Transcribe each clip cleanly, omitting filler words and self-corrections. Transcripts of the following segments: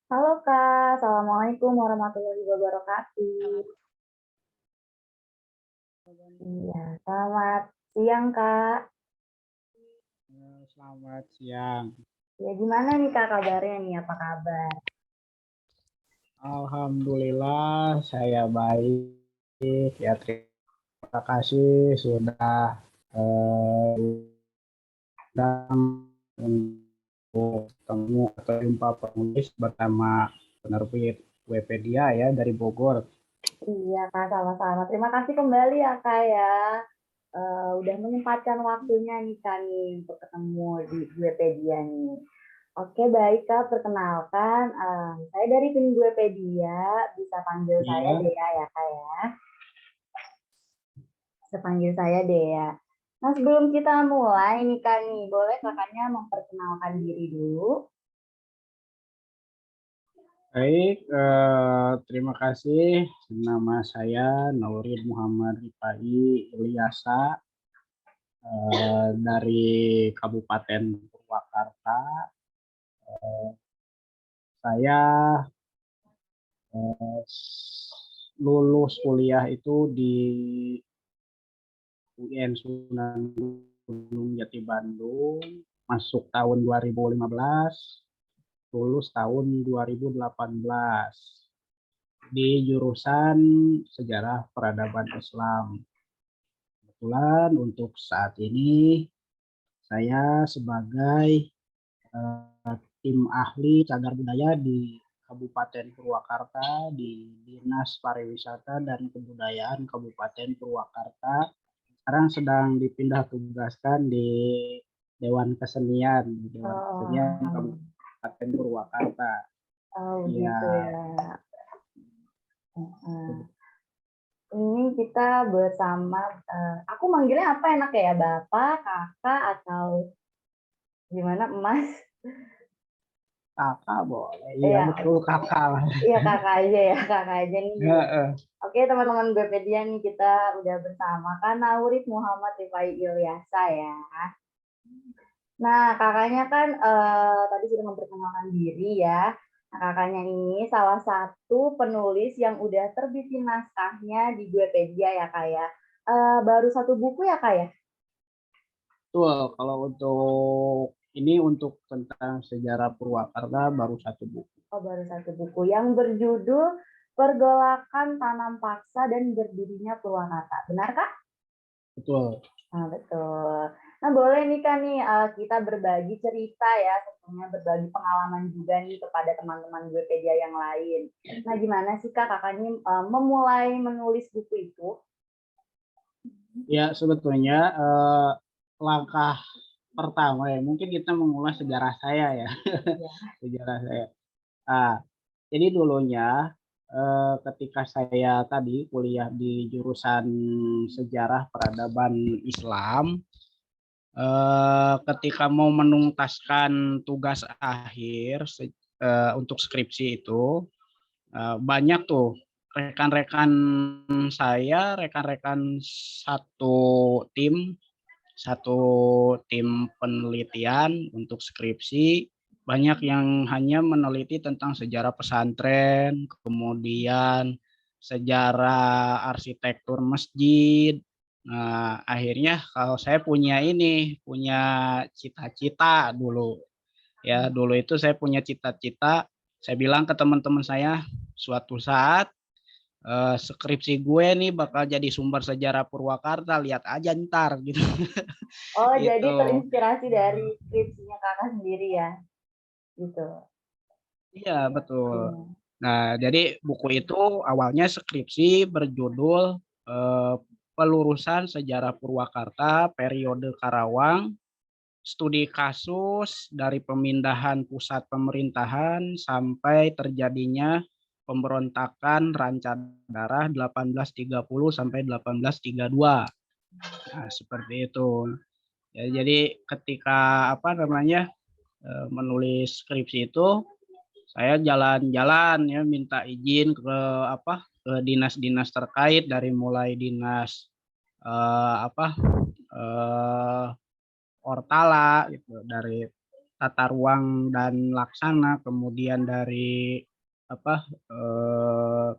Halo Kak, Assalamualaikum warahmatullahi wabarakatuh. Iya, selamat siang Kak. Selamat siang. Ya gimana nih Kak kabarnya nih, apa kabar? Alhamdulillah saya baik ya. Terima kasih sudah datang untuk temu atau jumpa penulis bersama penerbit Wikipedia ya dari Bogor. Iya Kak, sama-sama. Terima kasih kembali ya Kak ya. Udah menyempatkan waktunya nih Kak nih untuk ketemu di Wikipedia nih. Oke baik Kak, perkenalkan saya dari tim Wikipedia, bisa panggil saya Ya, Dea ya Kak ya. Bisa panggil saya Dea. Nah sebelum kita mulai nih Kak nih, boleh kakaknya memperkenalkan diri dulu? baik. Terima kasih. Nama saya Naurid Muhammad Rifai Ilyasa, dari Kabupaten Purwakarta. Saya eh, lulus kuliah itu di UIN Sunan Gunung Jati Bandung, masuk tahun 2015, lulus tahun 2018 di jurusan Sejarah Peradaban Islam. Kebetulan untuk saat ini saya sebagai tim ahli cagar budaya di Kabupaten Purwakarta di Dinas Pariwisata dan Kebudayaan Kabupaten Purwakarta. Sekarang sedang dipindah tugaskan di Dewan Kesenian Oh, Kabupaten Purwakarta. oh Ya, gitu ya. Ini kita bersama, aku manggilnya apa enak ya? Bapak, kakak, atau gimana, Emas? kakak boleh. Iya Iya, betul kakak lah. iya kakak aja ya, kakak aja nih. Heeh. Oke teman-teman Bepedia nih kita udah bersama kan Naurid Muhammad Rifai Ilyasa ya. Nah kakaknya kan tadi sudah memperkenalkan diri ya. Nah, kakaknya ini salah satu penulis yang udah terbitin naskahnya di Wikipedia ya kak ya. Baru satu buku ya kak ya? Betul, kalau untuk ini untuk tentang sejarah Purwakarta baru satu buku. Oh, baru satu buku yang berjudul Pergolakan Tanam Paksa dan Berdirinya Purwakarta. Benar, Kak? Betul. Nah, betul. Nah, boleh nih, Kak, nih, kita berbagi cerita ya, tentunya berbagi pengalaman juga nih kepada teman-teman Wikipedia yang lain. Nah, gimana sih, Kak, kakaknya memulai menulis buku itu? Ya, sebetulnya langkah pertama ya, mungkin kita mengulas sejarah saya ya, Ya. sejarah saya. Ah, jadi dulunya ketika saya tadi kuliah di jurusan Sejarah Peradaban Islam, ketika mau menuntaskan tugas akhir untuk skripsi itu, banyak tuh rekan-rekan saya, rekan-rekan satu tim satu tim penelitian untuk skripsi, banyak yang hanya meneliti tentang sejarah pesantren, kemudian sejarah arsitektur masjid. Nah, akhirnya kalau saya punya cita-cita dulu. Ya, dulu itu saya punya cita-cita, saya bilang ke teman-teman saya, suatu saat skripsi gue nih bakal jadi sumber sejarah Purwakarta, lihat aja ntar gitu. Oh, jadi Itu. terinspirasi dari skripsinya kakak sendiri ya, gitu. Iya, betul. Iya. Nah, jadi buku itu awalnya skripsi berjudul eh, Pelurusan Sejarah Purwakarta Periode Karawang, studi kasus dari pemindahan pusat pemerintahan sampai terjadinya pemberontakan Rancadarah 1830 sampai 1832. Nah, seperti itu. Ya, jadi ketika menulis skripsi itu saya jalan-jalan ya minta izin ke dinas-dinas terkait dari mulai dinas eh, apa eh, Ortala gitu, dari tata ruang dan laksana, kemudian dari apa,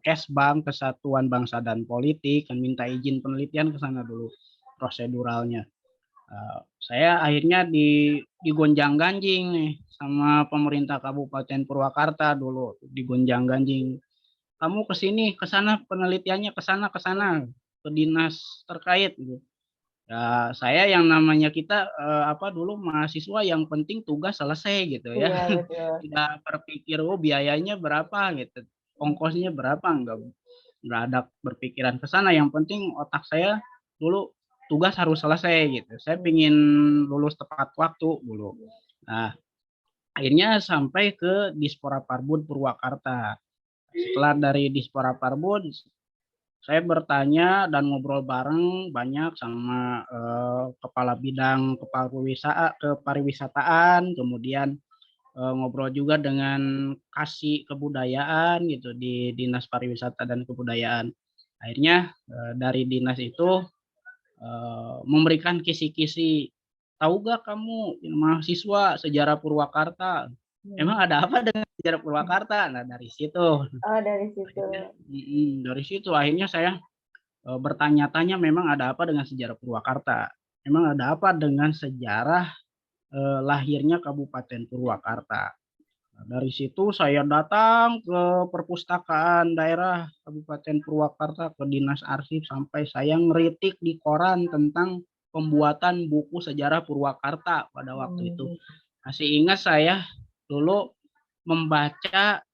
Kesbang, Kesatuan Bangsa dan Politik, kan minta izin penelitian ke sana dulu proseduralnya. Saya akhirnya digonjang-ganjing nih sama pemerintah Kabupaten Purwakarta dulu, digonjang-ganjing, "Kamu ke sini, ke sana penelitiannya, ke sana, ke dinas terkait," gitu. Ya, saya yang namanya kita, dulu mahasiswa yang penting tugas selesai gitu ya. Iya, betul. Tidak berpikir, "Oh biayanya berapa," gitu, "ongkosnya berapa," nggak ada berpikiran ke sana, yang penting otak saya dulu tugas harus selesai gitu. Saya pengen lulus tepat waktu dulu. Nah, akhirnya sampai ke Dispora Parbud Purwakarta. Setelah dari Dispora Parbud, saya bertanya dan ngobrol bareng banyak sama, kepala bidang kepariwisataan, kemudian, ngobrol juga dengan Kasih Kebudayaan gitu di Dinas Pariwisata dan Kebudayaan. Akhirnya, dari dinas itu, memberikan kisi-kisi, "Tahu gak kamu mahasiswa sejarah Purwakarta, emang Hmm. ada apa dengan sejarah Purwakarta?" Nah dari situ Oh, dari situ. akhirnya dari situ akhirnya saya bertanya-tanya memang ada apa dengan sejarah Purwakarta, memang ada apa dengan sejarah, lahirnya Kabupaten Purwakarta. Nah, dari situ saya datang ke perpustakaan daerah Kabupaten Purwakarta, ke Dinas Arsip, sampai saya ngeritik di koran tentang pembuatan buku sejarah Purwakarta pada waktu itu. Hmm. Masih ingat saya dulu membaca,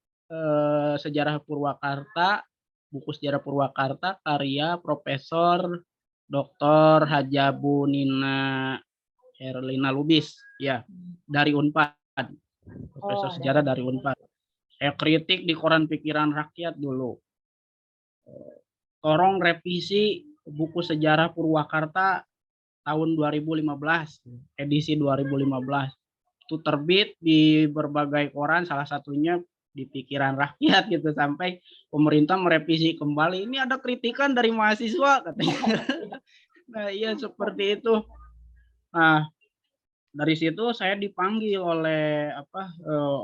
sejarah Purwakarta, buku sejarah Purwakarta karya Profesor Doktor Hajabunina Herlina Lubis, ya, dari Unpad, Oh, profesor sejarah ada. dari Unpad. Saya kritik di koran Pikiran Rakyat dulu, tolong revisi buku sejarah Purwakarta tahun 2015, edisi 2015. Itu terbit di berbagai koran, salah satunya di Pikiran Rakyat gitu, sampai pemerintah merevisi kembali, "Ini ada kritikan dari mahasiswa," katanya. Nah, iya seperti itu. Nah, dari situ saya dipanggil oleh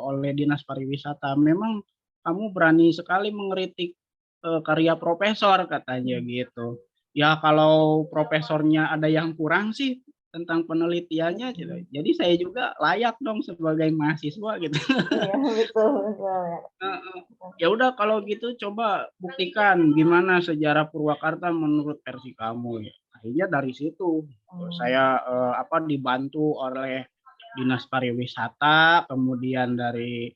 oleh Dinas Pariwisata, "Memang kamu berani sekali mengkritik, karya profesor," katanya Hmm. gitu. "Ya kalau profesornya ada yang kurang sih tentang penelitiannya," gitu. Jadi saya juga layak dong sebagai mahasiswa gitu. Iya, betul, betul ya. Heeh. "Ya udah kalau gitu coba buktikan gimana sejarah Purwakarta menurut versi kamu," ya. Akhirnya dari situ Hmm. saya, dibantu oleh Dinas Pariwisata, kemudian dari,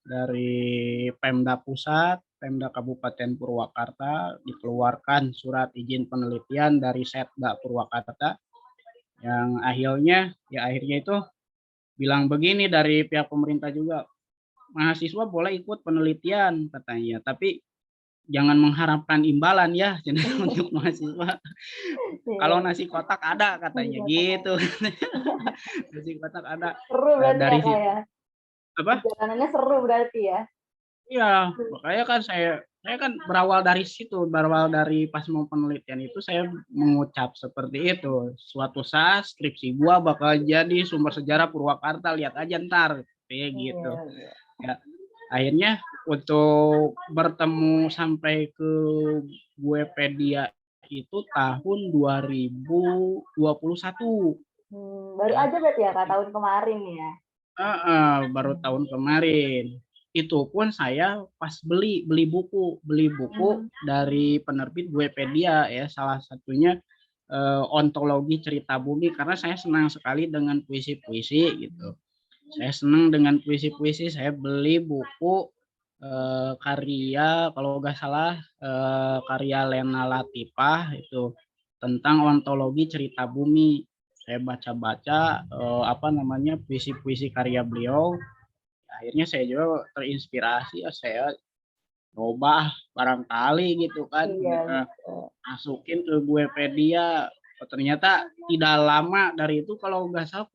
dari Pemda Pusat, Pemda Kabupaten Purwakarta, dikeluarkan surat izin penelitian dari Setda Purwakarta, yang akhirnya itu bilang begini dari pihak pemerintah juga, "Mahasiswa boleh ikut penelitian," katanya, "tapi jangan mengharapkan imbalan ya," untuk mahasiswa. Iya, "Kalau nasi kotak ada," masih katanya katakan. gitu. Nasi kotak ada. Seru berarti ya, Dari Kak, situ ya? apa? Perjalanannya seru berarti ya? Iya, makanya kan saya kan berawal dari pas mau penelitian itu saya mengucap seperti itu, "Suatu saat skripsi gua bakal jadi sumber sejarah Purwakarta, lihat aja entar," kayak Iya, gitu. iya. Ya, akhirnya untuk bertemu sampai ke Guepedia itu tahun 2021, Baru ya. aja berarti ya, Kak, tahun kemarin ya? Heeh, baru Mmm. tahun kemarin. Itu pun saya pas beli buku Mmm. dari penerbit Guepedia ya, salah satunya, Ontologi Cerita Bumi, karena saya senang sekali dengan puisi-puisi gitu. Saya senang dengan puisi-puisi, saya beli buku, karya kalau nggak salah, karya Lena Latifah itu, tentang ontologi cerita bumi. Saya baca-baca, puisi-puisi karya beliau, akhirnya saya juga terinspirasi, ya saya coba barangkali gitu kan, Iya, betul. masukin ke Guepedia. Oh, ternyata tidak lama dari itu, kalau nggak salah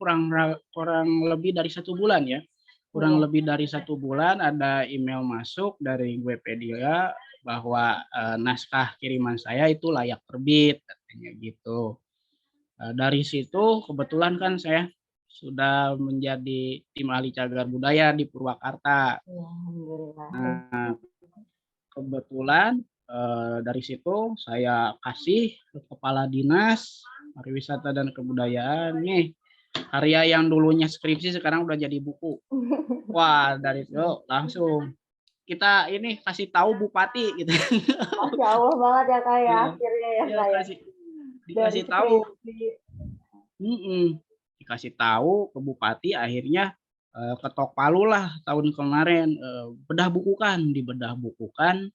kurang lebih dari 1 bulan ya, kurang Iya. lebih dari 1 bulan ada email masuk dari Guepedia bahwa, naskah kiriman saya itu layak terbit, katanya gitu. Dari situ kebetulan kan saya sudah menjadi tim ahli cagar budaya di Purwakarta. Ya, alhamdulillah. Nah, kebetulan dari situ saya kasih ke kepala dinas pariwisata dan kebudayaan nih, karya yang dulunya skripsi sekarang udah jadi buku. Wah, dari itu langsung kita ini kasih tahu bupati gitu. Masya Allah banget ya Kak ya, akhirnya ya Ya Kak ya. Dari dikasih tahu. skripsi. Dikasih tahu ke bupati, akhirnya ketok palu lah tahun kemarin, dibedah bukukan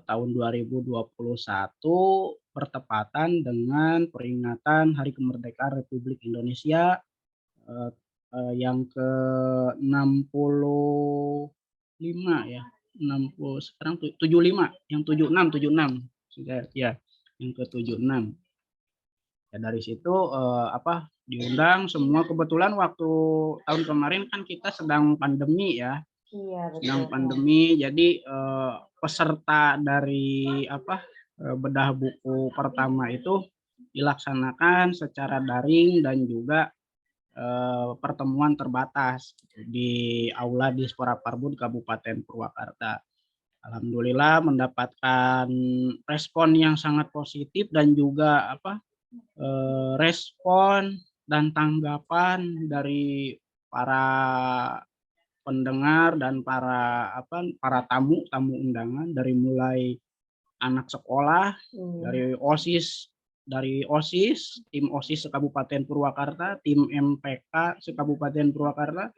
tahun 2021 bertepatan dengan peringatan Hari Kemerdekaan Republik Indonesia yang ke-65 ya, 60 sekarang 75, yang 76 sudah ya, yang ke-76. Ya dari situ diundang semua, kebetulan waktu tahun kemarin kan kita sedang pandemi ya. Iya, Sedang betul. pandemi, jadi peserta dari bedah buku pertama itu dilaksanakan secara daring dan juga pertemuan terbatas di Aula Dispora Parbud Kabupaten Purwakarta. Alhamdulillah mendapatkan respon yang sangat positif dan juga respon dan tanggapan dari para pendengar dan para tamu undangan, dari mulai anak sekolah, dari OSIS, tim OSIS se-Kabupaten Purwakarta, tim MPK se-Kabupaten Purwakarta,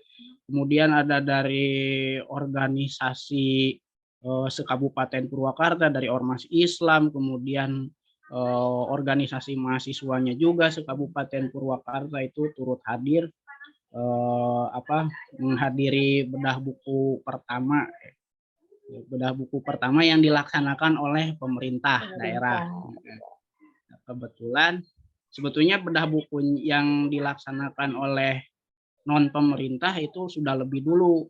kemudian ada dari organisasi se-Kabupaten Purwakarta, dari Ormas Islam, kemudian organisasi mahasiswanya juga se-Kabupaten Purwakarta itu turut hadir menghadiri bedah buku pertama yang dilaksanakan oleh pemerintah daerah. Kebetulan sebetulnya bedah buku yang dilaksanakan oleh non pemerintah itu sudah lebih dulu,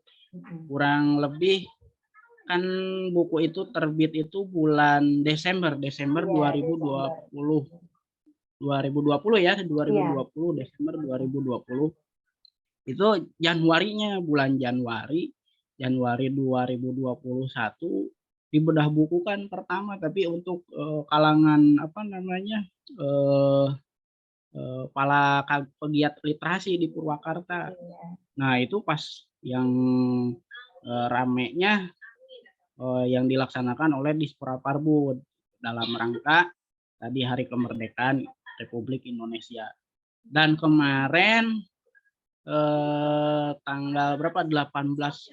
kurang lebih kan buku itu terbit itu bulan Desember 2020 ya, 2020 Desember 2020 itu bulan Januari 2021 dibedah buku kan pertama, tapi untuk kalangan para pegiat literasi di Purwakarta. Nah itu pas yang ramenya yang dilaksanakan oleh Dispora Parbud dalam rangka tadi Hari Kemerdekaan Republik Indonesia. Dan kemarin tanggal 18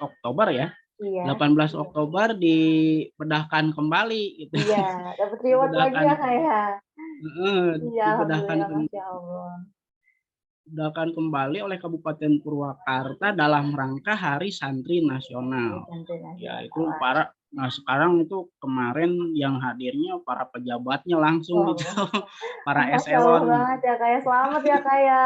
Oktober ya. Iya. 18 Oktober dibedahkan kembali gitu. Iya, dapat reward lagi ya Kak ya. Iya, Dibedahkan kembali oleh Kabupaten Purwakarta dalam rangka Hari Santri Nasional. Ya itu sekarang itu kemarin yang hadirnya para pejabatnya langsung gitu, para eselon. banget ya Kak ya, selamat ya Kak ya.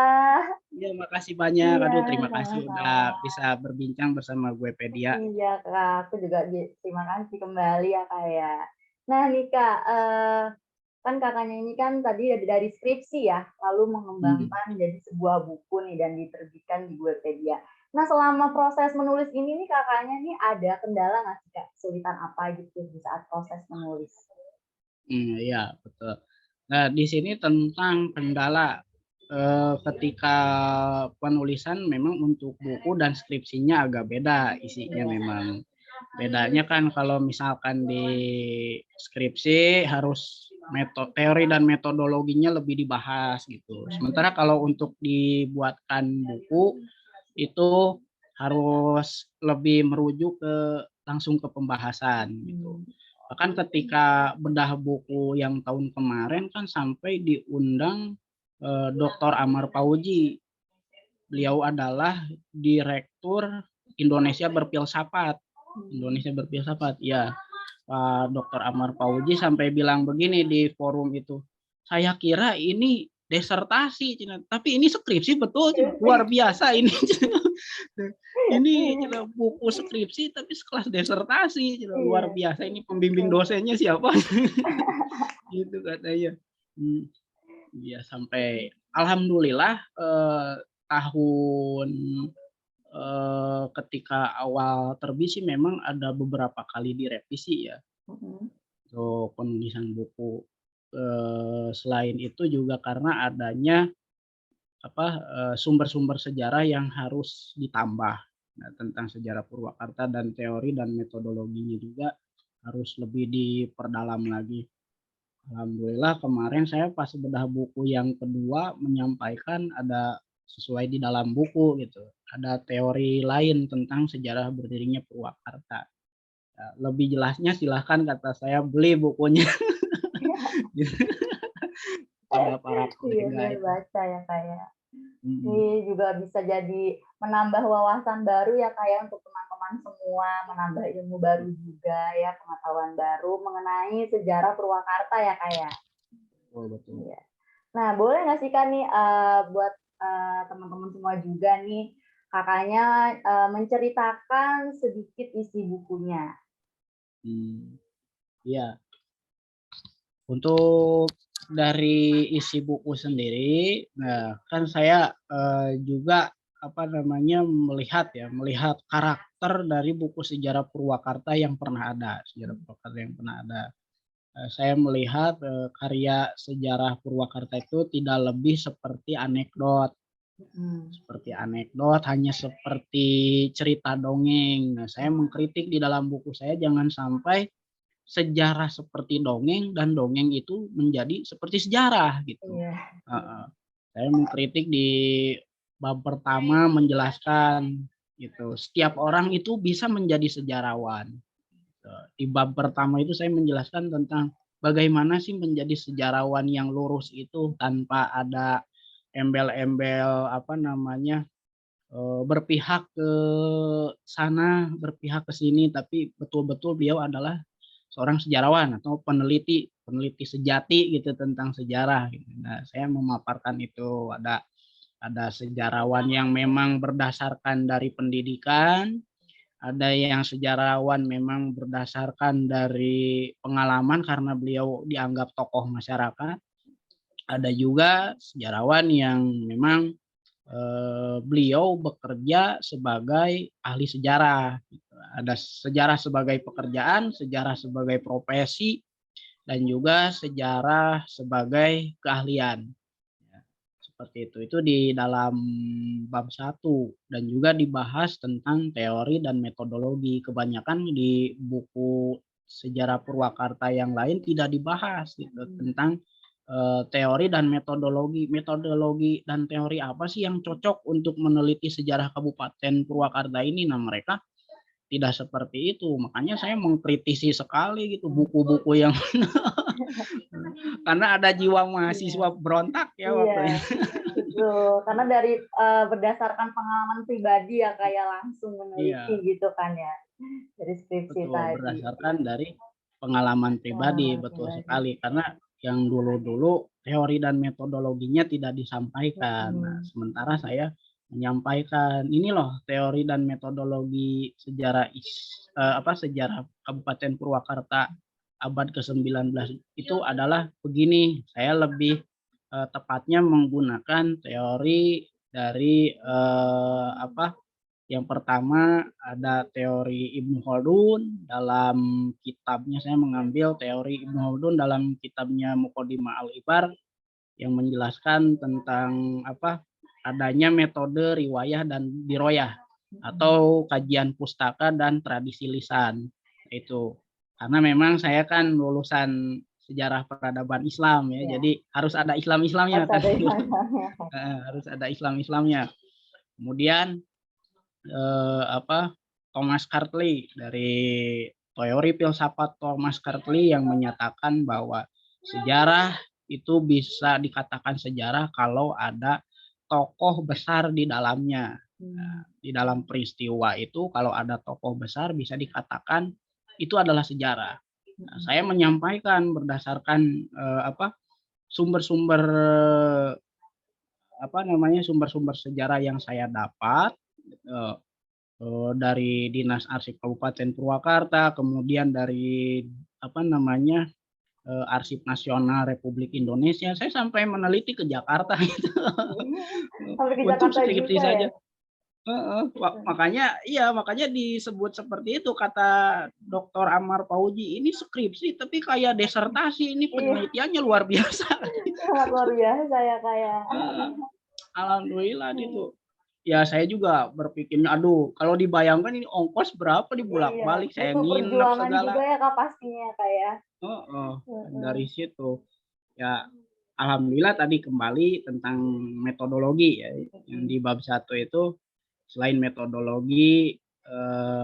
Iya, makasih banyak. Aduh, terima kasih udah bisa berbincang bersama gue Pedia. Iya Kak, aku juga terima kasih kembali ya Kak ya. Nah nih Kak, kan kakaknya ini kan tadi dari skripsi ya, lalu mengembangkan jadi sebuah buku nih dan diterbitkan di Webedia. Nah selama proses menulis ini nih kakaknya nih ada kendala nggak sih Kak? Kesulitan apa gitu di saat proses menulis? Iya betul. Nah di sini tentang kendala ketika penulisan memang untuk buku dan skripsinya agak beda isinya memang. Bedanya kan kalau misalkan di skripsi harus teori dan metodologinya lebih dibahas gitu. Sementara kalau untuk dibuatkan buku itu harus lebih merujuk langsung ke pembahasan gitu. Bahkan ketika bedah buku yang tahun kemarin kan sampai diundang Dr. Amar Fauji. Beliau adalah Direktur Indonesia Berfilsafat. Ya. Pak Dr. Amar Fauji sampai bilang begini di forum itu, saya kira ini desertasi, tapi ini skripsi betul, luar biasa ini. Ini buku skripsi tapi sekelas desertasi, luar biasa, ini pembimbing dosennya siapa? Gitu katanya. Ya sampai alhamdulillah tahun ketika awal terbit sih memang ada beberapa kali direvisi ya Mhm. untuk penulisan buku. Selain itu juga karena adanya sumber-sumber sejarah yang harus ditambah. Nah, tentang sejarah Purwakarta dan teori dan metodologinya juga harus lebih diperdalam lagi. Alhamdulillah kemarin saya pas bedah buku yang kedua menyampaikan ada sesuai di dalam buku gitu. Ada teori lain tentang sejarah berdirinya Purwakarta. Ya, lebih jelasnya silahkan kata saya beli bukunya gitu, pada para Iya, kolega biar itu. baca ya, Kak, ya. Mhm, Ini juga bisa jadi menambah wawasan baru ya, Kak, ya, untuk teman-teman semua, menambah ilmu baru juga ya, pengetahuan baru mengenai sejarah Purwakarta ya, Kak, ya? betul betul. Iya. Nah, boleh nggak sih, Kak, nih, buat, teman-teman semua juga nih, Kakaknya, menceritakan sedikit isi bukunya? Hmm, iya. Untuk dari isi buku sendiri, nah kan saya, juga melihat karakter dari buku sejarah Purwakarta yang pernah ada, sejarah Purwakarta yang pernah ada. Saya melihat, karya sejarah Purwakarta itu tidak lebih Mhm. seperti anekdot, hanya seperti cerita dongeng. Nah, saya mengkritik di dalam buku saya jangan sampai sejarah seperti dongeng dan dongeng itu menjadi seperti sejarah gitu. Iya. Heeh. Saya mengkritik di bab pertama menjelaskan gitu, setiap orang itu bisa menjadi sejarawan. Di bab pertama itu saya menjelaskan tentang bagaimana sih menjadi sejarawan yang lurus itu tanpa ada embel-embel berpihak ke sana, berpihak ke sini, tapi betul-betul beliau adalah seorang sejarawan atau peneliti peneliti sejati gitu tentang sejarah gitu. Nah, saya memaparkan itu ada sejarawan yang memang berdasarkan dari pendidikan, ada yang sejarawan memang berdasarkan dari pengalaman karena beliau dianggap tokoh masyarakat, ada juga sejarawan yang memang beliau bekerja sebagai ahli sejarah gitu. Ada sejarah sebagai pekerjaan, sejarah sebagai profesi, dan juga sejarah sebagai keahlian. Ya, seperti itu. Itu di dalam bab 1 dan juga dibahas tentang teori dan metodologi. Kebanyakan di buku sejarah Purwakarta yang lain tidak dibahas gitu tentang teori dan metodologi. Metodologi dan teori apa sih yang cocok untuk meneliti sejarah Kabupaten Purwakarta ini? Nah, mereka tidak seperti itu. Makanya saya mengkritisi sekali gitu Mhm. buku-buku yang karena ada jiwa mahasiswa Iya. berontak ya Iya, waktu itu. betul. Karena dari, berdasarkan pengalaman pribadi ya, Kak, ya, langsung meneliti Iya, gitu kan ya, dari skripsi betul, tadi. berdasarkan dari pengalaman pribadi, Pengalaman betul pribadi. sekali. Karena yang dulu-dulu teori dan metodologinya tidak disampaikan. Nah, Mhm. sementara saya menyampaikan, ini loh teori dan metodologi sejarah Kabupaten Purwakarta abad ke-19 itu adalah begini. Saya lebih tepatnya menggunakan teori dari yang pertama ada teori Ibnu Khaldun dalam kitabnya, saya mengambil teori Ibnu Khaldun dalam kitabnya Muqaddimah Al-Ibar yang menjelaskan tentang adanya metode riwayah dan diroyah Mhm. atau kajian pustaka dan tradisi lisan. Itu karena memang saya kan lulusan sejarah peradaban Islam ya, Iya, jadi harus ada Islam-Islamnya harus kan. ada ijazahnya. Harus ada Islam-Islamnya. Kemudian Thomas Cartley dari teori filsafat Thomas Cartley yang menyatakan bahwa sejarah itu bisa dikatakan sejarah kalau ada tokoh besar di dalamnya. Nah, Mmm. di dalam peristiwa itu kalau ada tokoh besar bisa dikatakan itu adalah sejarah. Nah, Mhm. saya menyampaikan berdasarkan sumber-sumber sumber-sumber sejarah yang saya dapat eh, dari Dinas Arsip Kabupaten Purwakarta, kemudian dari apa namanya Arsip Nasional Republik Indonesia. Saya sampai meneliti ke Jakarta gitu. Sampai ke Untuk Jakarta skripsi juga ya? saja. Makanya disebut seperti itu kata Dr. Amar Fauzi, ini skripsi tapi kayak desertasi, ini Iya, penelitiannya luar biasa. sangat luar biasa ya, Kak, ya. Alhamdulillah itu. Ya saya juga berpikir, aduh kalau dibayangkan ini ongkos berapa Iya, dibolak-balik, saya butuh nginep perjuangan juga segala. ya, Kak, pastinya, Kak, ya? Dari situ ya alhamdulillah tadi kembali tentang metodologi ya, yang di bab 1 itu selain metodologi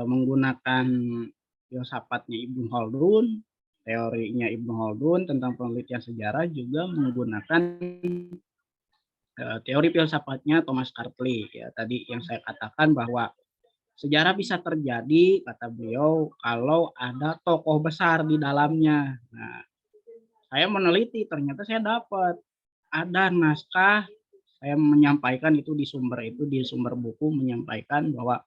menggunakan filsafatnya Ibnu Khaldun, teorinya Ibnu Khaldun tentang penelitian sejarah, juga menggunakan teori filsafatnya Thomas Cartley ya, tadi yang saya katakan bahwa sejarah bisa terjadi kata beliau kalau ada tokoh besar di dalamnya. Nah, saya meneliti, ternyata saya dapat ada naskah, saya menyampaikan itu di sumber buku menyampaikan bahwa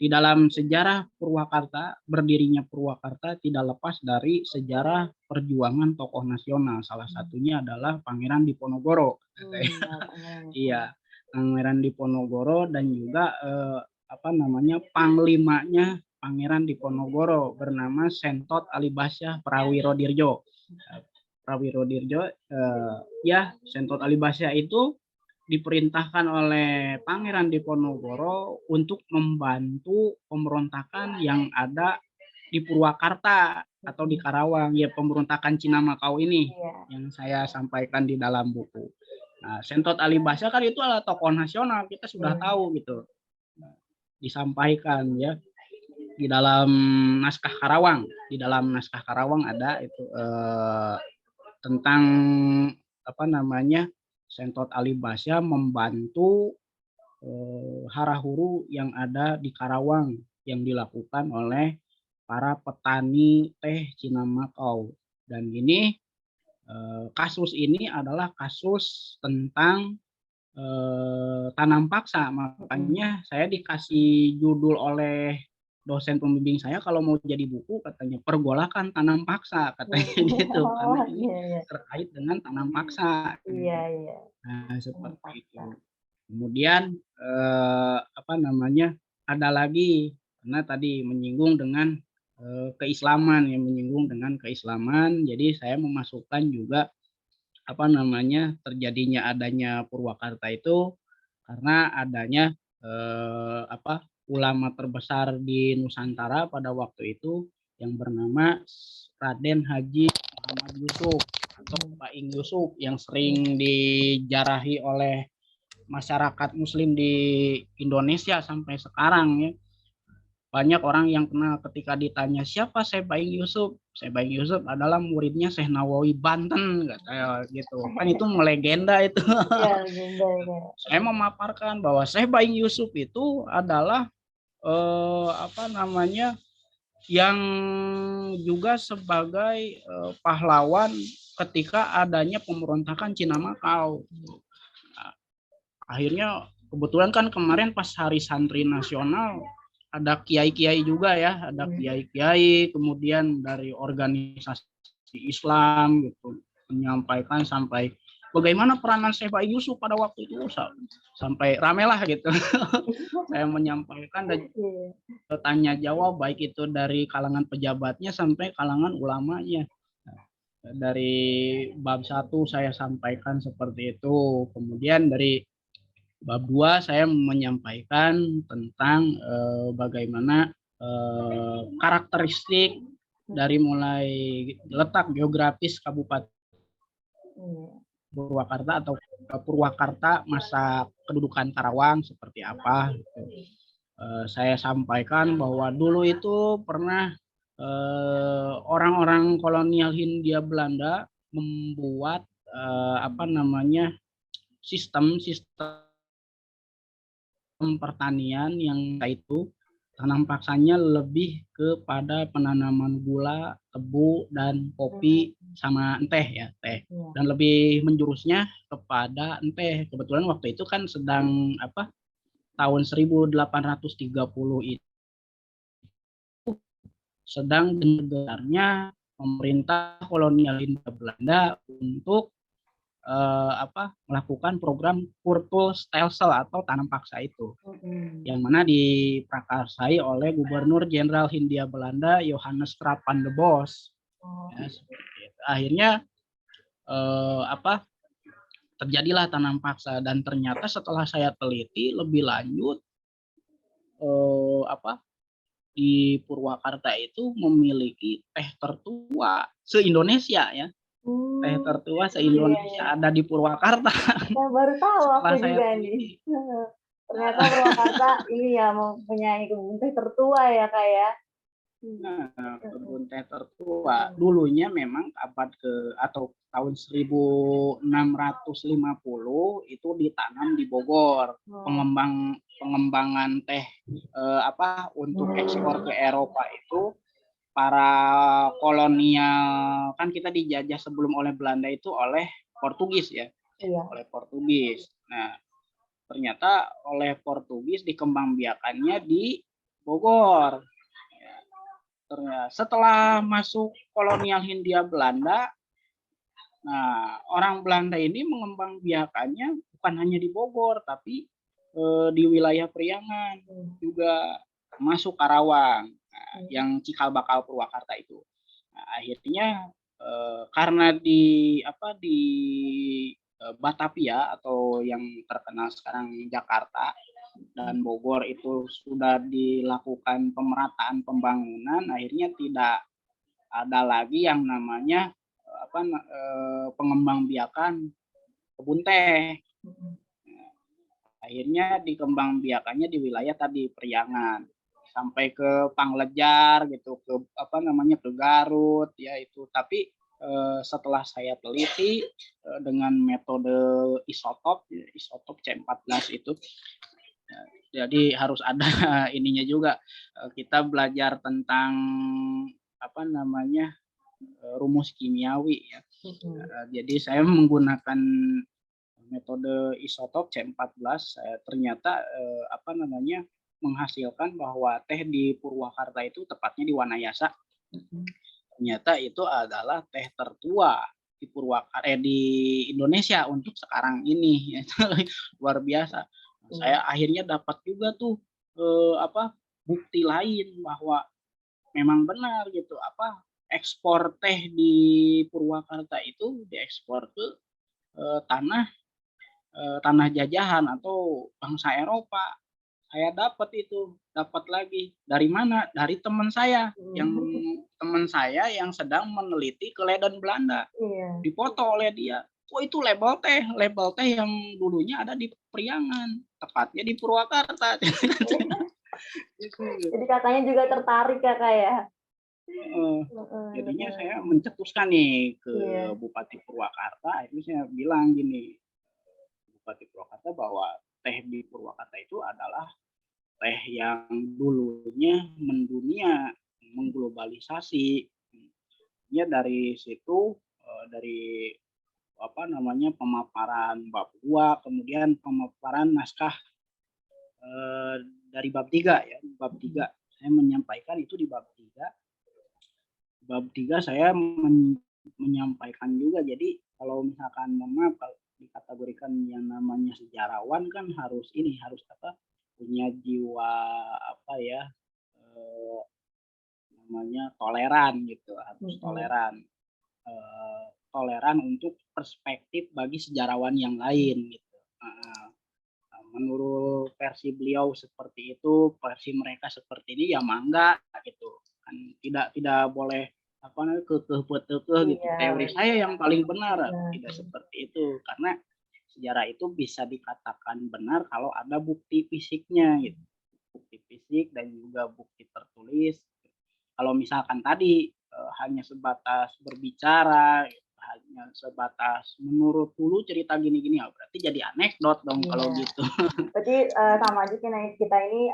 di dalam sejarah Purwakarta, berdirinya Purwakarta tidak lepas dari sejarah perjuangan tokoh nasional. Salah satunya adalah Pangeran Diponegoro. Iya, Pangeran Diponegoro dan juga panglimanya Pangeran Diponegoro bernama Sentot Alibasyah Prawirodirjo. Prawirodirjo ya, Sentot Alibasyah itu diperintahkan oleh Pangeran Diponegoro untuk membantu pemberontakan yang ada di Purwakarta atau di Karawang, ya pemberontakan Cinamakau ini yang saya sampaikan di dalam buku. Nah, Sentot Alibasyah kan itu adalah tokoh nasional, kita sudah tahu gitu. Disampaikan ya di dalam naskah Karawang. Di dalam naskah Karawang ada itu tentang Sentot Alibasyah membantu hara-huru yang ada di Karawang yang dilakukan oleh para petani teh Cinamakau. Dan ini kasus ini adalah kasus tentang tanam paksa. Makanya saya dikasih judul oleh dosen pembimbing saya kalau mau jadi buku, katanya pergolakan tanam paksa, katanya gitu, karena ini terkait dengan tanam paksa. Iya. Nah, seperti itu. Kemudian ada lagi, karena tadi menyinggung dengan keislaman, jadi saya memasukkan juga terjadinya adanya Purwakarta itu karena adanya ulama terbesar di Nusantara pada waktu itu yang bernama Raden Haji Muhammad Yusuf atau Pak Ing Yusuf, yang sering dijarahi oleh masyarakat muslim di Indonesia sampai sekarang ya. Banyak orang yang kenal ketika ditanya siapa Syekh Baing Yusuf. Syekh Baing Yusuf adalah muridnya Syekh Nawawi Banten, katanya gitu. Kan itu melegenda itu. Iya, legenda ya. Saya memaparkan bahwa Syekh Baing Yusuf itu adalah yang juga sebagai pahlawan ketika adanya pemberontakan Cinamakau. Nah, akhirnya kebetulan kan kemarin pas Hari Santri Nasional ada kiai-kiai juga ya, ada kiai-kiai, kemudian dari organisasi Islam gitu menyampaikan sampai bagaimana peranan Syekh Baing Yusuf pada waktu itu, sampai ramelah gitu. Saya menyampaikan dan tanya jawab baik itu dari kalangan pejabatnya sampai kalangan ulamanya. Dari bab 1 saya sampaikan seperti itu. Kemudian dari bab 2 saya menyampaikan tentang bagaimana karakteristik dari mulai letak geografis Kabupaten Purwakarta atau Purwakarta masa kedudukan Karawang seperti apa. Saya sampaikan bahwa dulu itu pernah orang-orang kolonial Hindia Belanda membuat sistem pertanian yang itu tanam paksanya lebih kepada penanaman gula, tebu, dan kopi sama teh. Dan lebih menjurusnya kepada teh. Kebetulan waktu itu kan sedang tahun 1830 itu sedang gencarnya pemerintah kolonial Hindia Belanda untuk melakukan program Kurtulstelsel atau tanam paksa itu, yang mana diprakarsai oleh Gubernur Jenderal Hindia Belanda Johannes Trap van der Bos. Ya, seperti itu. Akhirnya terjadilah tanam paksa, dan ternyata setelah saya teliti lebih lanjut, di Purwakarta itu memiliki teh tertua se-Indonesia ya. Teh tertua se-Indonesia ada di Purwakarta. Saya baru tahu aku Setelah saya juga nih. teliti. Ternyata Purwakarta ini ya mempunyai kebun teh tertua ya Kak ya. Nah, kebun teh tertua dulunya memang atau tahun 1650 itu ditanam di Bogor. Pengembangan teh untuk ekspor ke Eropa itu para kolonial, kan kita dijajah sebelum oleh Belanda itu oleh Portugis ya. Iya. Oleh Portugis. Nah, ternyata oleh Portugis dikembangbiakannya di Bogor. Setelah masuk kolonial Hindia Belanda, nah orang Belanda ini mengembangbiakannya bukan hanya di Bogor, tapi di wilayah Priangan, juga masuk Karawang, yang cikal bakal Purwakarta itu. Nah, akhirnya karena di Batavia atau yang terkenal sekarang Jakarta dan Bogor itu sudah dilakukan pemerataan pembangunan, akhirnya tidak ada lagi yang namanya pengembangbiakan kebun teh. Akhirnya dikembangbiakannya di wilayah tadi Priangan sampai ke Panglejar gitu, ke ke Garut ya itu. Tapi setelah saya teliti dengan metode isotop C14 itu, jadi harus ada ininya juga, kita belajar tentang rumus kimiawi ya. Jadi saya menggunakan metode isotop C14, ternyata menghasilkan bahwa teh di Purwakarta itu, tepatnya di Wanayasa, ternyata itu adalah teh tertua di di Indonesia untuk sekarang ini. Luar biasa. Saya akhirnya dapat juga tuh bukti lain bahwa memang benar gitu, ekspor teh di Purwakarta itu diekspor ke tanah jajahan atau bangsa Eropa. Saya dapat lagi dari mana? Dari teman saya, teman saya yang sedang meneliti keledan Belanda. Dipoto oleh dia. Oh, itu label teh yang dulunya ada di Priangan, tepatnya di Purwakarta. Jadi katanya juga tertarik ya Kak ya. Jadinya saya mencetuskan nih ke Bupati Purwakarta, itu saya bilang gini, Bupati Purwakarta, bahwa teh di Purwakarta itu adalah teh yang dulunya mendunia, mengglobalisasi. Ya dari situ, dari pemaparan bab 2, kemudian pemaparan naskah dari bab 3 ya, bab 3 saya menyampaikan itu di bab 3. Bab 3 saya menyampaikan juga. Jadi kalau misalkan kalau dikategorikan yang namanya sejarawan kan harus punya jiwa toleran gitu, harus toleran untuk perspektif bagi sejarawan yang lain gitu. Menurut versi beliau seperti itu, versi mereka seperti ini, ya mangga gitu kan, tidak boleh kekeh gitu. Teori saya yang paling benar, tidak seperti itu, karena sejarah itu bisa dikatakan benar kalau ada bukti fisiknya gitu, bukti fisik dan juga bukti tertulis. Kalau misalkan tadi hanya sebatas berbicara, hanya sebatas menurut dulu cerita gini-gini, ya berarti jadi anekdot dong kalau gitu. Berarti sama aja kita ini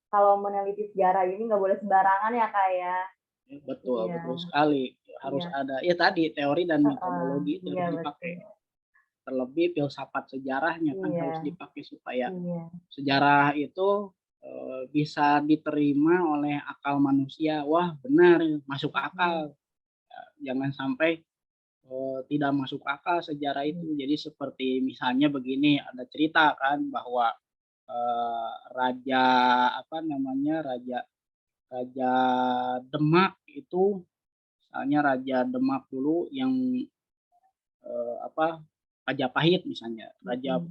kalau meneliti sejarah ini nggak boleh sembarangan ya Kak ya. Betul sekali. Harus ada ya tadi teori dan metodologi itu harus dipakai. Terlebih filsafat sejarahnya kan harus dipakai supaya sejarah itu bisa diterima oleh akal manusia. Wah benar, masuk akal. jangan sampai tidak masuk akal sejarah itu. Jadi seperti misalnya begini, ada cerita kan bahwa raja apa namanya raja raja Demak itu, misalnya Raja Demak dulu yang apa Majapahit misalnya, Raja Mhm.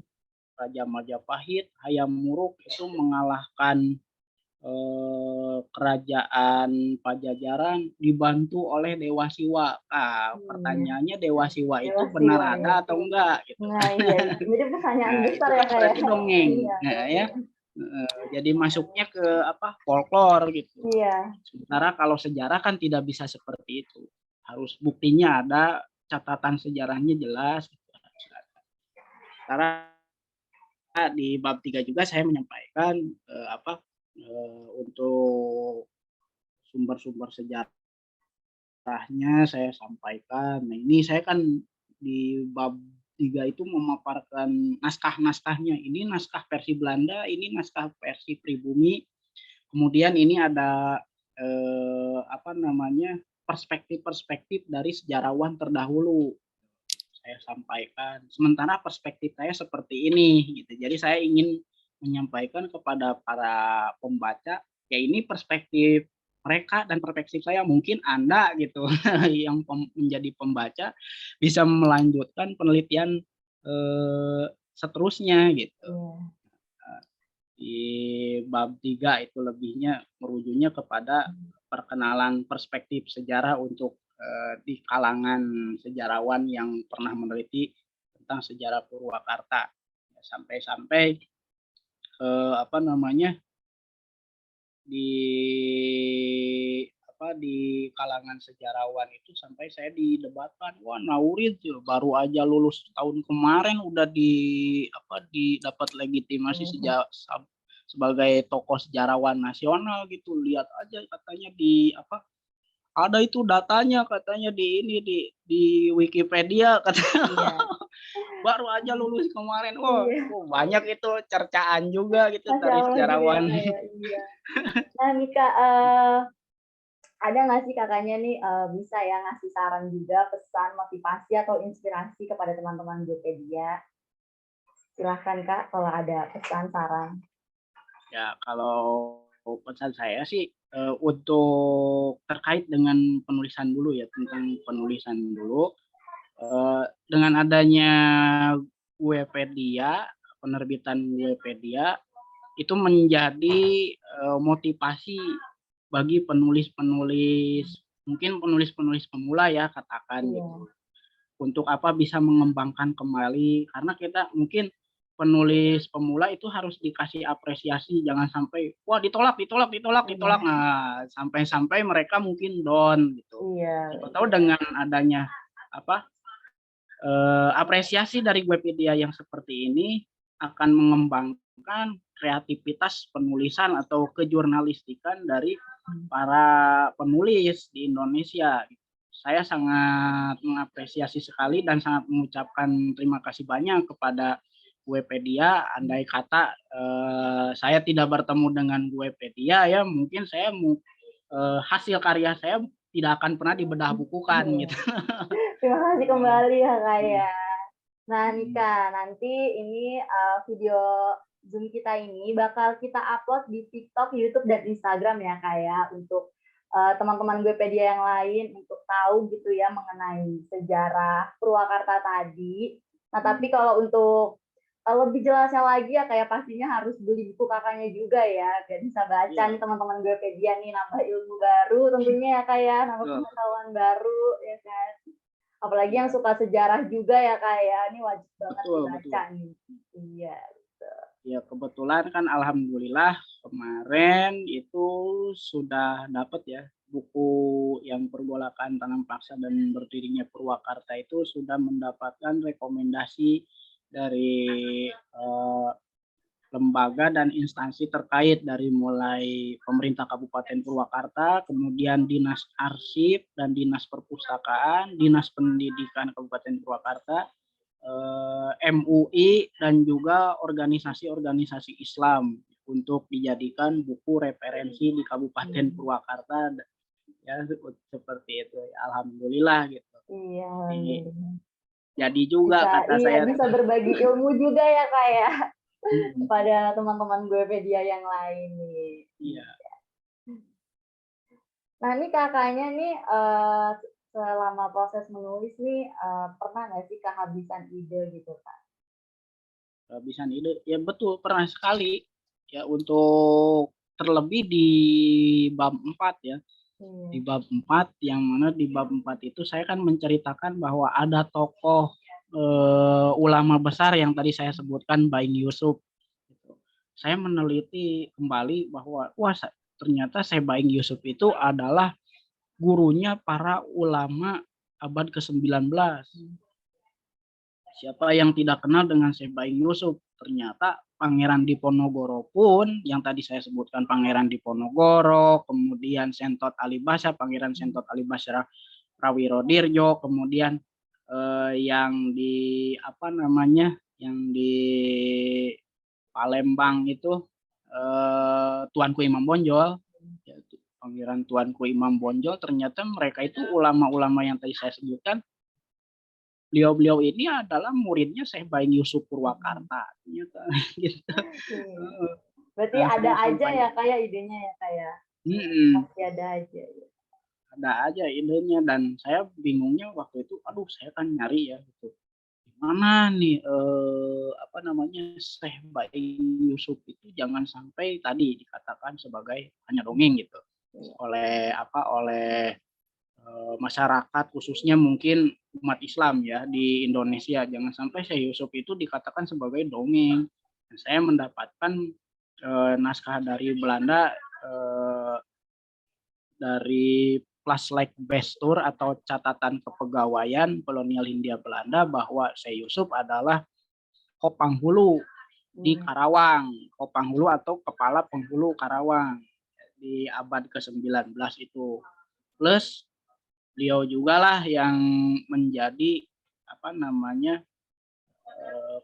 Raja Majapahit Hayam Wuruk itu mengalahkan kerajaan Pajajaran dibantu oleh Dewa Siwa. Iya, Pertanyaannya Dewa Siwa itu Dewa benar Siwa ya. ada atau enggak gitu Nah, kan. iya itu. Jadi pertanyaan Nah, besar itu ya, kan Kak, ya? berarti dongeng. Iya, Nah, ya, dongeng. jadi masuknya ke apa, folklor gitu. Iya. Sementara kalau sejarah kan tidak bisa seperti itu. Harus buktinya ada, catatan sejarahnya jelas gitu. Karena di bab 3 juga saya menyampaikan, untuk sumber-sumber sejarahnya saya sampaikan. Nah, ini saya kan di bab 3 itu memaparkan naskah-naskahnya. Ini naskah versi Belanda, ini naskah versi pribumi. Kemudian ini ada, apa namanya, perspektif-perspektif dari sejarawan terdahulu. Saya sampaikan. Sementara perspektif saya seperti ini gitu. Jadi saya ingin menyampaikan kepada para pembaca, ya ini perspektif mereka dan perspektif saya. Mungkin Anda gitu yang menjadi pembaca bisa melanjutkan penelitian seterusnya gitu. Iya. Di bab 3 itu lebihnya merujuknya kepada perkenalan perspektif sejarah untuk di kalangan sejarawan yang pernah meneliti tentang sejarah Purwakarta. Sampai-sampai apa namanya di di kalangan sejarawan itu sampai saya didebatkan, wah Naurid baru aja lulus tahun kemarin udah dapat legitimasi Mhm. sebagai tokoh sejarawan nasional gitu. Lihat aja katanya di ada itu datanya katanya di ini di Wikipedia katanya. Iya. Baru aja lulus kemarin. Wah, Iya. banyak itu cercaan juga gitu Masya dari Allah gitu ya, sejarawan. Kak, ya? Iya. Nah nih, Kak, ada nggak sih Kakaknya nih, bisa ya ngasih saran juga, pesan, motivasi, atau inspirasi kepada teman-teman Gopedia? Silahkan Kak, kalau ada pesan, saran. Ya, kalau pesan saya sih, untuk terkait dengan penulisan dulu ya, tentang penulisan dulu, dengan adanya Wikipedia, penerbitan Wikipedia, itu menjadi, motivasi bagi penulis-penulis, mungkin penulis-penulis pemula ya katakan Iya. gitu, untuk bisa mengembangkan kembali, karena kita mungkin penulis pemula itu harus dikasih apresiasi, jangan sampai, wah ditolak ditolak ditolak ditolak, Iya. nah sampai-sampai mereka mungkin down gitu. Iya, Siapa tahu betul. dengan adanya apa, apresiasi dari Wikipedia yang seperti ini akan mengembangkan kreativitas penulisan atau kejurnalistikan dari para penulis di Indonesia. Saya sangat mengapresiasi sekali dan sangat mengucapkan terima kasih banyak kepada Wikipedia. Andai kata saya tidak bertemu dengan Wikipedia ya, mungkin saya hasil karya saya tidak akan pernah dibedah bukukan Iya. gitu. Terima kasih kembali ya, Kak, ya. Nah nih, Mhm. Kak, nanti ini, video Zoom kita ini bakal kita upload di TikTok, YouTube, dan Instagram ya, Kak, ya, untuk, teman-teman Gopedia yang lain untuk tahu gitu ya mengenai sejarah Purwakarta tadi. Nah, tapi kalau untuk, lebih jelasnya lagi ya, kayak pastinya harus beli buku Kakaknya juga ya, biar bisa baca Iya, nih teman-teman Gopedia nih, nambah ilmu baru tentunya ya, Kak, ya, nambah betul, pengetahuan baru, ya kan. Apalagi yang iya, suka sejarah juga ya, Kak, ya, ini wajib banget betul dibaca betul. nih. Iya, betul. Ya kebetulan kan alhamdulillah kemarin itu sudah dapat ya, buku yang Pergolakan Tanam Paksa dan Berdirinya Purwakarta itu sudah mendapatkan rekomendasi dari, lembaga dan instansi terkait, dari mulai pemerintah Kabupaten Purwakarta, kemudian Dinas Arsip dan Dinas Perpustakaan, Dinas Pendidikan Kabupaten Purwakarta, MUI, dan juga organisasi-organisasi Islam untuk dijadikan buku referensi di Kabupaten Mhm. Purwakarta ya seperti itu. Alhamdulillah gitu. Iya, Jadi alhamdulillah. jadi juga Bisa kata iya, saya bisa tuh. berbagi ilmu juga ya, Kak, ya, Mhm, pada teman-teman Goepedia yang lain nih. iya. Nah, ini Kakaknya nih, selama proses menulis nih, pernah nggak sih kehabisan ide gitu, Kak? Kehabisan ide, ya betul pernah sekali, ya untuk terlebih di bab 4 ya, di Iya, bab 4 yang mana di bab 4 itu saya kan menceritakan bahwa ada tokoh, ulama besar yang tadi saya sebutkan Baing Yusuf, gitu. Saya meneliti kembali bahwa wah ternyata Baing Yusuf itu adalah gurunya para ulama abad ke-19. Siapa yang tidak kenal dengan Syekh Baing Yusuf? Ternyata Pangeran Diponegoro pun yang tadi saya sebutkan Pangeran Diponegoro, kemudian Sentot Alibasa, Pangeran Sentot Alibasa Rawirodirjo, kemudian yang di apa namanya, yang di Palembang itu Tuanku Imam Bonjol, yaitu Pangeran Tuanku Imam Bonjol, ternyata mereka itu ulama-ulama yang tadi saya sebutkan. Beliau-beliau ini adalah muridnya Syekh Baing Yusuf Purwakarta, ternyata gitu. iya. Heeh. Berarti Nah, ada saya aja sampai ya, Kak, ya idenya ya, Kak, ya? mhm, Pasti ada aja ya. ada aja idenya dan saya bingungnya waktu itu, aduh saya kan nyari ya gitu, gimana nih, apa namanya, Syekh Baing Yusuf itu jangan sampai tadi dikatakan sebagai hanya dongeng gitu, Iya, oleh apa, oleh masyarakat khususnya mungkin umat Islam ya di Indonesia. Jangan sampai Syekh Yusuf itu dikatakan sebagai dongeng. Dan saya mendapatkan naskah dari Belanda, dari Plaslike Bestur atau catatan kepegawaian kolonial Hindia Belanda bahwa Syekh Yusuf adalah Kopanghulu di iya. Karawang. Kopanghulu atau kepala penghulu Karawang di abad ke-19 itu. Plus beliau jugalah yang menjadi apa namanya,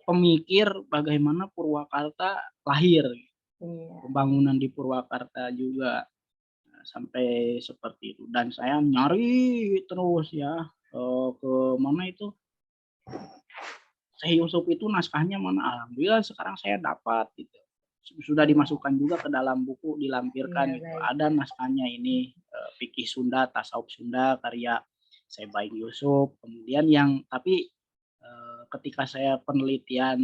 pemikir bagaimana Purwakarta lahir, Iya. pembangunan di Purwakarta juga, sampai seperti itu dan saya nyari terus ya, ke mana itu, Syekh Yusuf itu naskahnya mana, alhamdulillah sekarang saya dapat gitu. Sudah dimasukkan juga ke dalam buku, Iya, dilampirkan gitu, baik. ada naskahnya ini, Fikih Sunda, Tasawuf Sunda karya Syekh Baing Yusuf. Kemudian yang tapi, ketika saya penelitian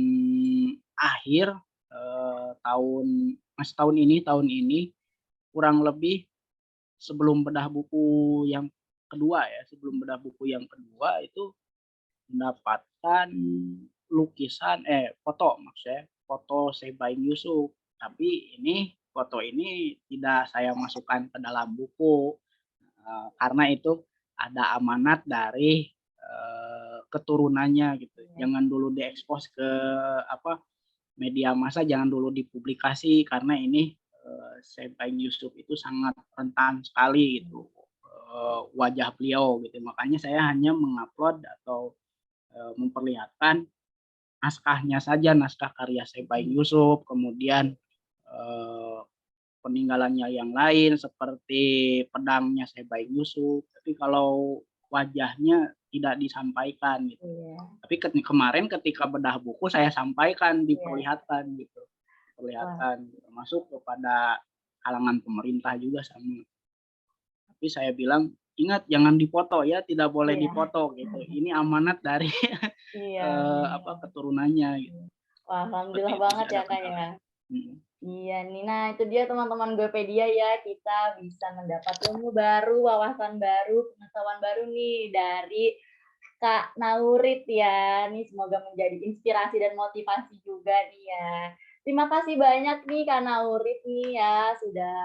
akhir, tahun ini kurang lebih sebelum bedah buku yang kedua ya, sebelum bedah buku yang kedua itu mendapatkan foto maksudnya, foto Syekh Baing Yusuf. Tapi ini foto ini tidak saya masukkan ke dalam buku, karena itu ada amanat dari, keturunannya gitu. Iya, Jangan dulu diekspos ke apa, media massa, jangan dulu dipublikasi karena ini, Syekh Baing Yusuf itu sangat rentan sekali gitu, wajah beliau gitu. Makanya saya hanya mengupload atau memperlihatkan naskahnya saja, naskah karya Syekh Baing Yusuf, kemudian eee, peninggalannya yang lain seperti pedangnya Syekh Baing Yusuf, tapi kalau wajahnya tidak disampaikan gitu. iya, Tapi kemarin ketika bedah buku saya sampaikan, iya. diperlihatkan gitu, Wah, diperlihatkan, termasuk kepada kalangan pemerintah juga sama. Tapi saya bilang, "Ingat jangan dipoto ya, tidak boleh iya, dipoto," gitu. Ini amanat dari iya, bener. keturunannya gitu. Wah, Seperti alhamdulillah itu sih banget ada ya, Kak, ya. kendala. Mhm. Iya nih, nah itu dia teman-teman Goepedia ya, kita bisa mendapat ilmu baru, wawasan baru, pengetahuan baru nih dari Kak Naurid ya. Nih semoga menjadi inspirasi dan motivasi juga nih ya. Terima kasih banyak nih Kak Naurid nih ya, sudah,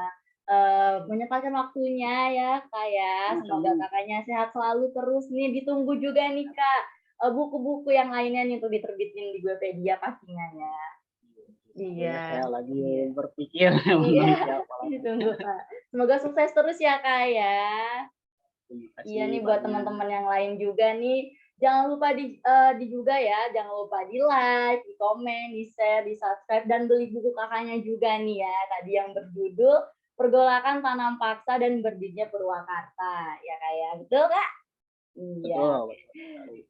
menyempatkan waktunya ya, Kak, ya. Semoga Sama-sama. Kakaknya sehat selalu terus nih, ditunggu juga nih, Kak, buku-buku yang lainnya nih untuk diterbitin di Goepedia pastinya ya. Iya, Iya, saya lagi iya. berpikir Iya, menulis apa lagi. ditunggu, Kak. Semoga sukses terus ya, Kak, ya. Terima Iya kasih nih buat banyak. teman-teman yang lain juga nih, jangan lupa di juga ya, jangan lupa di-like, di-komen, di-share, di-subscribe, dan beli buku Kakaknya juga nih ya, tadi yang berjudul Pergolakan Tanam Paksa dan Berdirinya Purwakarta, ya Kak ya, betul Kak? Iya. Betul.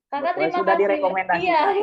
Kakak terima Sudah kasih. direkomendasikan. Iya.